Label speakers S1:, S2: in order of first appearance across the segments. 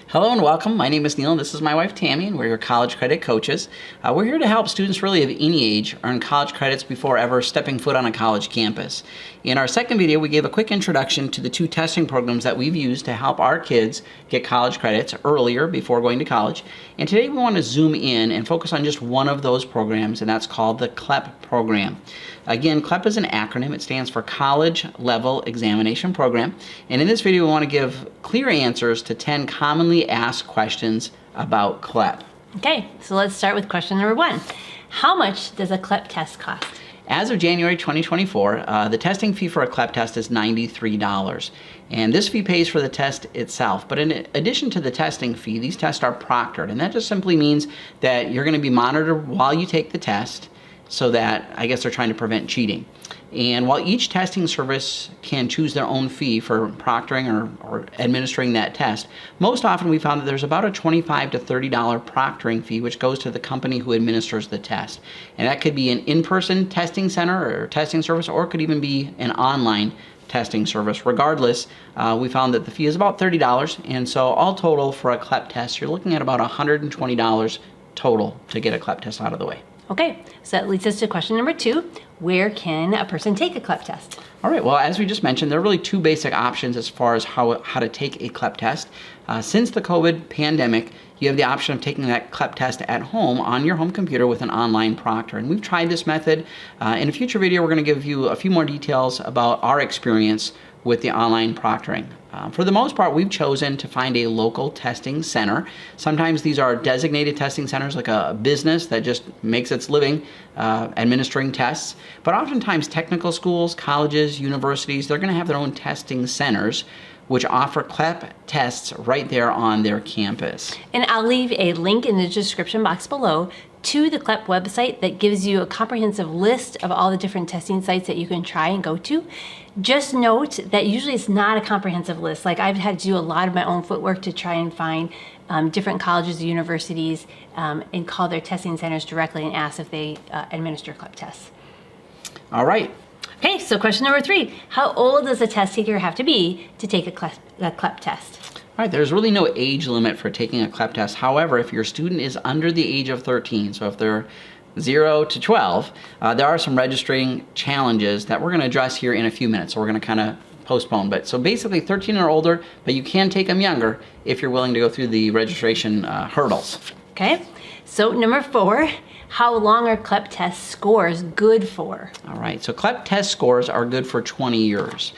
S1: Hello and welcome. My name is Neil and this is my wife Tammy, and we're your college credit coaches. We're here to help students really of any age earn college credits before ever stepping foot on a college campus. In our second video, we gave a quick introduction to the two testing programs that we've used to help our kids get college credits earlier before going to college. And today we want to zoom in and focus on just one of those programs, and that's called the CLEP program. Again, CLEP is an acronym. It stands for College Level Examination Program. And in this video, we want to give clear answers to 10 commonly asked questions about CLEP.
S2: Okay, so let's start with question number 1. How much does a CLEP test cost?
S1: As of January 2024, the testing fee for a CLEP test is $93. And this fee pays for the test itself. But in addition to the testing fee, these tests are proctored. And that just simply means that you're going to be monitored while you take the test, so that, I guess they're trying to prevent cheating. And while each testing service can choose their own fee for proctoring or administering that test, most often we found that there's about a $25 to $30 proctoring fee, which goes to the company who administers the test. And that could be an in-person testing center or testing service, or it could even be an online testing service. Regardless, we found that the fee is about $30, and so all total for a CLEP test, you're looking at about $120 total to get a CLEP test out of the way.
S2: Okay, so that leads us to question number 2. Where can a person take a CLEP test?
S1: All right, well, as we just mentioned, there are really two basic options as far as how to take a CLEP test. Since the COVID pandemic, you have the option of taking that CLEP test at home on your home computer with an online proctor. And we've tried this method. In a future video, we're going to give you a few more details about our experience with the online proctoring. For the most part, we've chosen to find a local testing center. Sometimes these are designated testing centers, like a business that just makes its living administering tests. But oftentimes technical schools, colleges, universities, they're going to have their own testing centers which offer CLEP tests right there on their campus.
S2: And I'll leave a link in the description box below to the CLEP website that gives you a comprehensive list of all the different testing sites that you can try and go to. Just note that usually it's not a comprehensive list. Like, I've had to do a lot of my own footwork to try and find different colleges, universities, and call their testing centers directly and ask if they administer CLEP tests.
S1: All right.
S2: Okay, so question number 3. How old does a test taker have to be to take a CLEP test?
S1: All right, there's really no age limit for taking a CLEP test. However, if your student is under the age of 13, so if they're 0 to 12, there are some registering challenges that we're going to address here in a few minutes. So we're going to kind of postpone. But so basically 13 or older, but you can take them younger if you're willing to go through the registration hurdles.
S2: Okay, so number 4. How long are CLEP test scores good for?
S1: All right, so CLEP test scores are good for 20 years.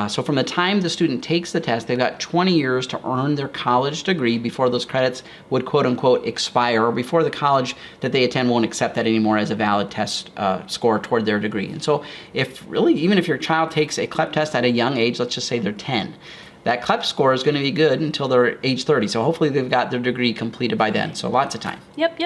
S1: So from the time the student takes the test, they've got 20 years to earn their college degree before those credits would quote unquote expire, or before the college that they attend won't accept that anymore as a valid test score toward their degree. And so even if your child takes a CLEP test at a young age, let's just say they're 10, that CLEP score is going to be good until they're age 30. So hopefully they've got their degree completed by then. So lots of time.
S2: Yep.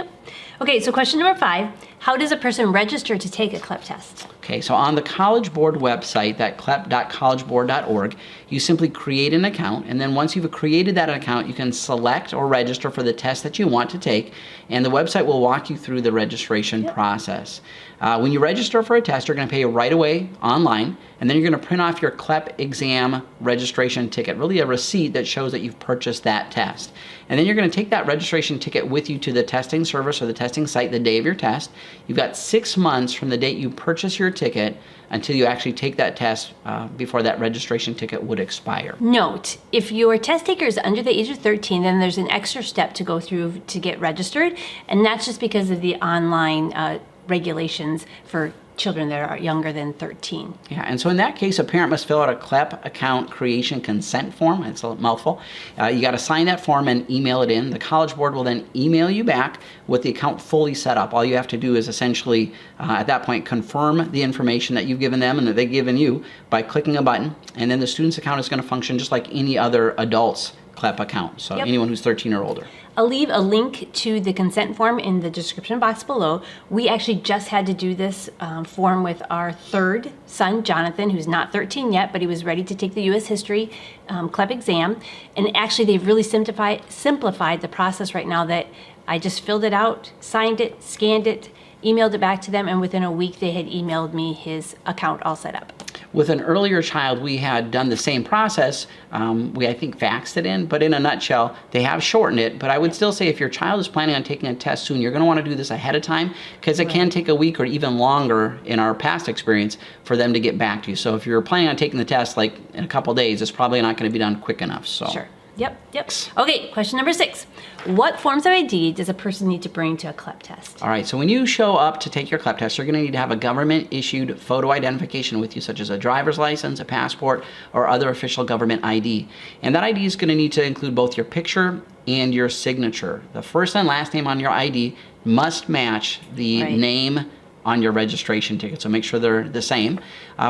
S2: Okay, so question number 5. How does a person register to take a CLEP test?
S1: Okay, so on the College Board website, that clep.collegeboard.org, you simply create an account, and then once you've created that account, you can select or register for the test that you want to take, and the website will walk you through the registration process. When you register for a test, you're going to pay right away online, and then you're going to print off your CLEP exam registration ticket, really a receipt that shows that you've purchased that test. And then you're going to take that registration ticket with you to the testing service or the testing site the day of your test. You've got 6 months from the date you purchase your ticket until you actually take that test before that registration ticket would expire.
S2: Note, if your test taker is under the age of 13, then there's an extra step to go through to get registered, and that's just because of the online regulations for children that are younger than 13.
S1: Yeah, and so in that case, a parent must fill out a CLEP account creation consent form. It's a mouthful. You got to sign that form and email it in. The College Board will then email you back with the account fully set up. All you have to do is essentially, at that point, confirm the information that you've given them and that they've given you by clicking a button, and then the student's account is going to function just like any other adult's CLEP account, so anyone who's 13 or older.
S2: I'll leave a link to the consent form in the description box below. We actually just had to do this form with our 3rd son, Jonathan, who's not 13 yet, but he was ready to take the U.S. History CLEP exam. And actually, they've really simplified the process right now that I just filled it out, signed it, scanned it, emailed it back to them, and within a week they had emailed me his account all set up.
S1: With an earlier child, we had done the same process. We, I think, faxed it in, but in a nutshell, they have shortened it. But I would still say if your child is planning on taking a test soon, you're going to want to do this ahead of time, because it can take a week or even longer in our past experience for them to get back to you. So if you're planning on taking the test like in a couple days, it's probably not going to be done quick enough. So.
S2: Sure. Yep. Okay, question number 6. What forms of ID does a person need to bring to a CLEP test?
S1: All right, so when you show up to take your CLEP test, you're going to need to have a government-issued photo identification with you, such as a driver's license, a passport, or other official government ID. And that ID is going to need to include both your picture and your signature. The first and last name on your ID must match the name on your registration ticket, so make sure they're the same.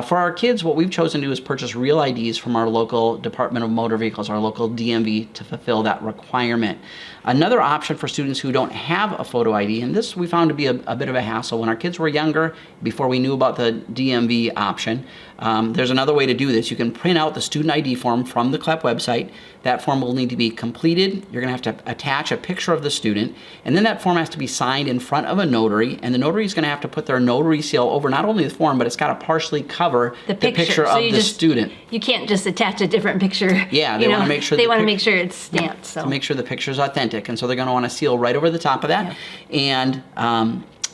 S1: For our kids, what we've chosen to do is purchase real IDs from our local Department of Motor Vehicles, our local DMV, to fulfill that requirement. Another option for students who don't have a photo ID, and this we found to be a bit of a hassle when our kids were younger, before we knew about the DMV option, there's another way to do this. You can print out the student ID form from the CLEP website. That form will need to be completed. You're going to have to attach a picture of the student, and then that form has to be signed in front of a notary, and the notary is going to have to put their notary seal over not only the form, but it's got to partially cover the picture of the student.
S2: You can't just attach a different picture.
S1: Yeah, they want to make sure
S2: they want to make sure it's stamped. So
S1: to make sure the picture is authentic, and so they're going to want to seal right over the top of that. And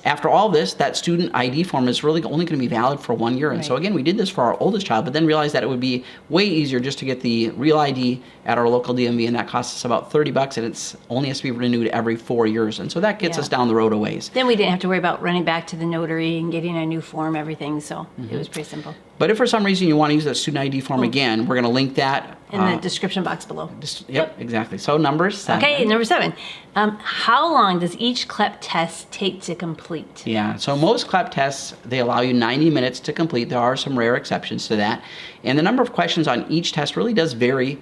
S1: after all this, that student ID form is really only going to be valid for 1 year. And so again, we did this for our oldest child, but then realized that it would be way easier just to get the real ID at our local DMV, and that costs us about $30, and it's only has to be renewed every 4 years. And so that gets us down the road a ways.
S2: Then we didn't have to worry about running back to the notary and getting a new form, everything. So it was pretty simple.
S1: But if for some reason you want to use that student ID form again, we're going to link that
S2: in the description box below.
S1: Yep, exactly. So number 7.
S2: Okay, number 7. How long does each CLEP test take to complete?
S1: Yeah, so most CLEP tests, they allow you 90 minutes to complete. There are some rare exceptions to that. And the number of questions on each test really does vary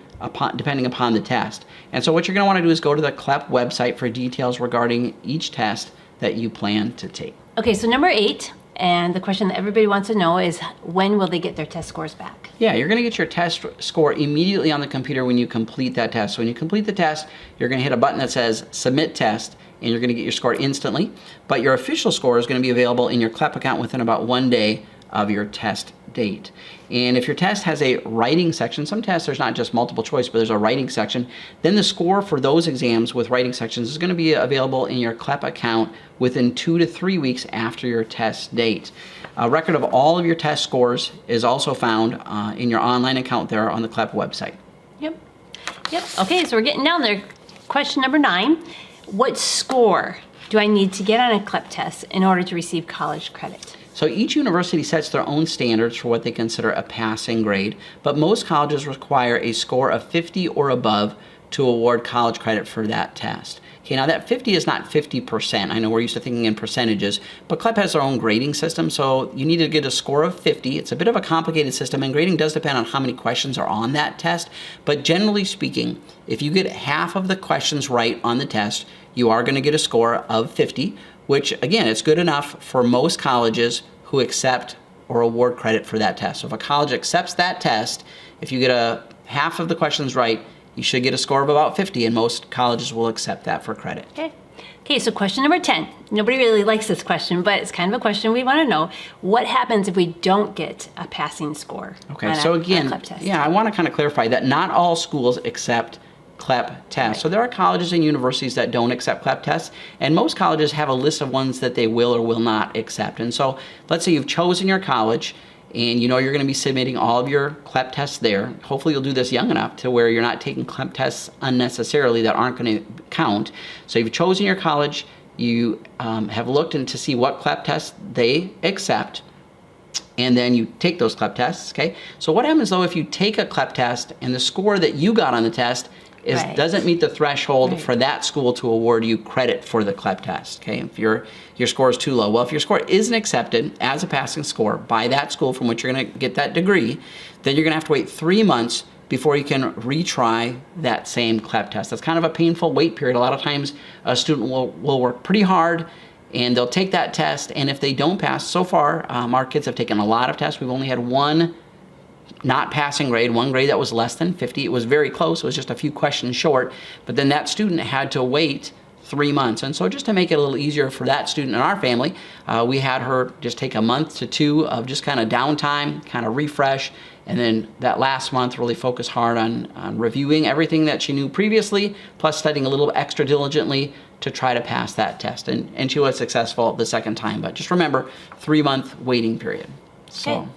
S1: depending upon the test. And so what you're going to want to do is go to the CLEP website for details regarding each test that you plan to take.
S2: Okay, so number 8. And the question that everybody wants to know is, when will they get their test scores back?
S1: Yeah, you're going to get your test score immediately on the computer when you complete that test. So when you complete the test, you're going to hit a button that says Submit Test, and you're going to get your score instantly. But your official score is going to be available in your CLEP account within about 1 day of your test date. And if your test has a writing section, some tests there's not just multiple choice, but there's a writing section, then the score for those exams with writing sections is going to be available in your CLEP account within 2 to 3 weeks after your test date. A record of all of your test scores is also found in your online account there on the CLEP website.
S2: Yep. Okay, so we're getting down there. Question number 9. What score do I need to get on a CLEP test in order to receive college credit?
S1: So each university sets their own standards for what they consider a passing grade, but most colleges require a score of 50 or above to award college credit for that test. Okay, now that 50 is not 50%. I know we're used to thinking in percentages, but CLEP has their own grading system, so you need to get a score of 50. It's a bit of a complicated system, and grading does depend on how many questions are on that test, but generally speaking, if you get half of the questions right on the test, you are going to get a score of 50, which again, it's good enough for most colleges who accept or award credit for that test. So if a college accepts that test, if you get half of the questions right, you should get a score of about 50, and most colleges will accept that for credit.
S2: Okay, so question number 10. Nobody really likes this question, but it's kind of a question we want to know. What happens if we don't get a passing score?
S1: Okay, so again, I want to kind of clarify that not all schools accept CLEP tests. So there are colleges and universities that don't accept CLEP tests, and most colleges have a list of ones that they will or will not accept. And so let's say you've chosen your college and you know you're going to be submitting all of your CLEP tests there. Hopefully you'll do this young enough to where you're not taking CLEP tests unnecessarily that aren't going to count. So you've chosen your college, you have looked into see what CLEP tests they accept, and then you take those CLEP tests, okay? So what happens though if you take a CLEP test and the score that you got on the test doesn't meet the threshold for that school to award you credit for the CLEP test, okay? If your score is too low. Well, if your score isn't accepted as a passing score by that school from which you're going to get that degree, then you're going to have to wait 3 months before you can retry that same CLEP test. That's kind of a painful wait period. A lot of times a student will work pretty hard and they'll take that test, and if they don't pass, so far our kids have taken a lot of tests. We've only had one not passing grade, one grade that was less than 50. It was very close. It was just a few questions short. But then that student had to wait 3 months. And so just to make it a little easier for that student in our family, we had her just take a month to 2 of just kind of downtime, kind of refresh, and then that last month really focus hard on reviewing everything that she knew previously, plus studying a little extra diligently to try to pass that test. And she was successful the second time, but just remember, 3-month waiting period. So
S2: Okay.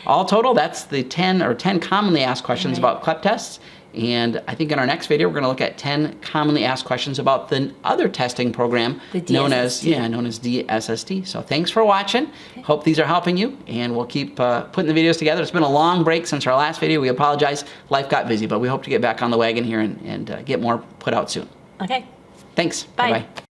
S1: all total, that's the 10 commonly asked questions about CLEP tests. And I think in our next video, we're going to look at 10 commonly asked questions about the other testing program known as DSST. So thanks for watching.
S2: Okay.
S1: Hope these are helping you, and we'll keep putting the videos together. It's been a long break since our last video. We apologize. Life got busy, but we hope to get back on the wagon here and get more put out soon.
S2: Okay.
S1: Thanks.
S2: Bye.
S1: Bye-bye.